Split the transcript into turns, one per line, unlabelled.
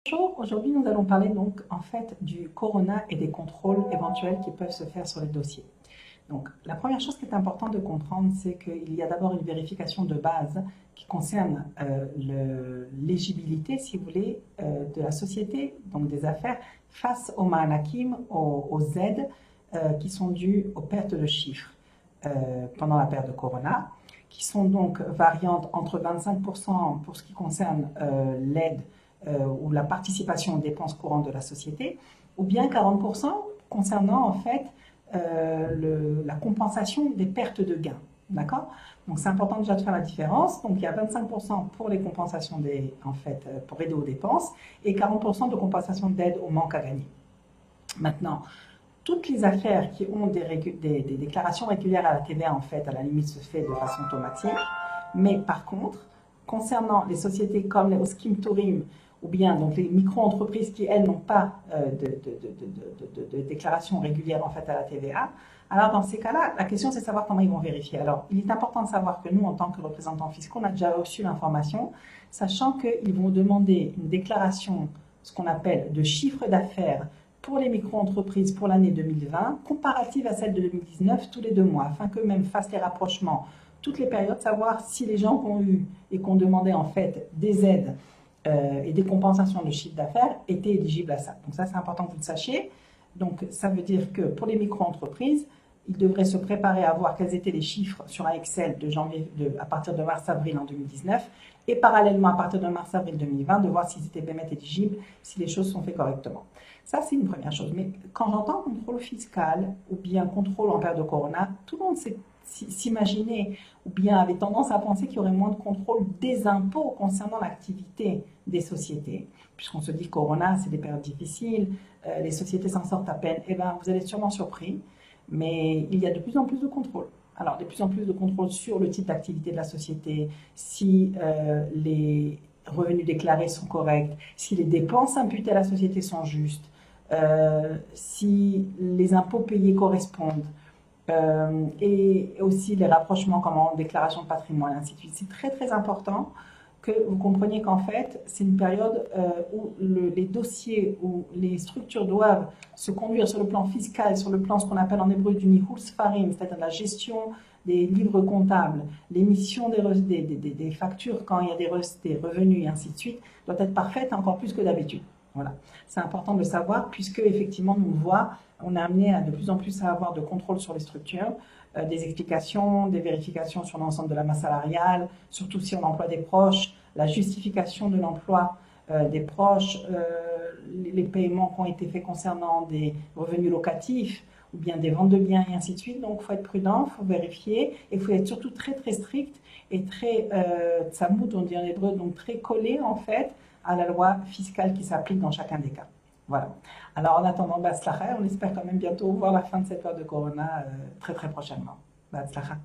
Bonjour, aujourd'hui nous allons parler donc en fait du corona et des contrôles éventuels qui peuvent se faire sur les dossiers. Donc la première chose qui est importante de comprendre, c'est qu'il y a d'abord une vérification de base qui concerne l'éligibilité, si vous voulez, de la société, donc des affaires, face aux ma'anakim, aux aides qui sont dues aux pertes de chiffres pendant la période de corona, qui sont donc variantes entre 25% pour ce qui concerne l'aide ou la participation aux dépenses courantes de la société, ou bien 40% concernant en fait la compensation des pertes de gains. D'accord? Donc c'est important déjà de faire la différence. Donc il y a 25% pour les compensations pour aider aux dépenses et 40% de compensation d'aide au manque à gagner. Maintenant, toutes les affaires qui ont des déclarations régulières à la TVA, en fait, à la limite, se fait de façon automatique. Mais par contre, concernant les sociétés comme les Oskim Tourim, ou bien donc les micro-entreprises qui, elles, n'ont pas de déclaration régulière en fait, à la TVA, alors dans ces cas-là, la question c'est de savoir comment ils vont vérifier. Alors, il est important de savoir que nous, en tant que représentants fiscaux, on a déjà reçu l'information, sachant qu'ils vont demander une déclaration, ce qu'on appelle de chiffre d'affaires, pour les micro-entreprises pour l'année 2020, comparative à celle de 2019 tous les 2 mois, afin qu'eux-mêmes fassent les rapprochements toutes les périodes, savoir si les gens qui ont eu et qui ont demandé en fait des aides et des compensations de chiffre d'affaires étaient éligibles à ça. Donc ça, c'est important que vous le sachiez. Donc ça veut dire que pour les micro-entreprises, ils devraient se préparer à voir quels étaient les chiffres sur un Excel à partir de mars-avril en 2019 et parallèlement à partir de mars-avril 2020 de voir s'ils étaient bien éligibles, si les choses sont faites correctement. Ça, c'est une première chose. Mais quand j'entends contrôle fiscal ou bien contrôle en période de corona, tout le monde s'imaginait ou bien avait tendance à penser qu'il y aurait moins de contrôle des impôts concernant l'activité des sociétés. Puisqu'on se dit corona, c'est des périodes difficiles, les sociétés s'en sortent à peine. Eh bien, vous allez être sûrement surpris, mais il y a de plus en plus de contrôles. Alors, de plus en plus de contrôles sur le type d'activité de la société, si les revenus déclarés sont corrects, si les dépenses imputées à la société sont justes, si les impôts payés correspondent, et aussi les rapprochements comme en déclaration de patrimoine, ainsi de suite. C'est très très important que vous compreniez qu'en fait, c'est une période où les dossiers, où les structures doivent se conduire sur le plan fiscal, sur le plan ce qu'on appelle en hébreu du nihul sfarim, c'est-à-dire la gestion des livres comptables, l'émission des factures quand il y a des revenus et ainsi de suite, doit être parfaite encore plus que d'habitude. Voilà. C'est important de le savoir puisque effectivement on est amené à de plus en plus à avoir de contrôle sur les structures, des explications, des vérifications sur l'ensemble de la masse salariale, surtout si on emploie des proches, la justification de l'emploi des proches, les paiements qui ont été faits concernant des revenus locatifs ou bien des ventes de biens et ainsi de suite. Donc il faut être prudent, il faut vérifier et il faut être surtout très très strict et très tsamout, on dit en hébreu, donc très collé en fait à la loi fiscale qui s'applique dans chacun des cas. Voilà. Alors en attendant, Batzlacha, on espère quand même bientôt voir la fin de cette période de corona très très prochainement. Batzlacha.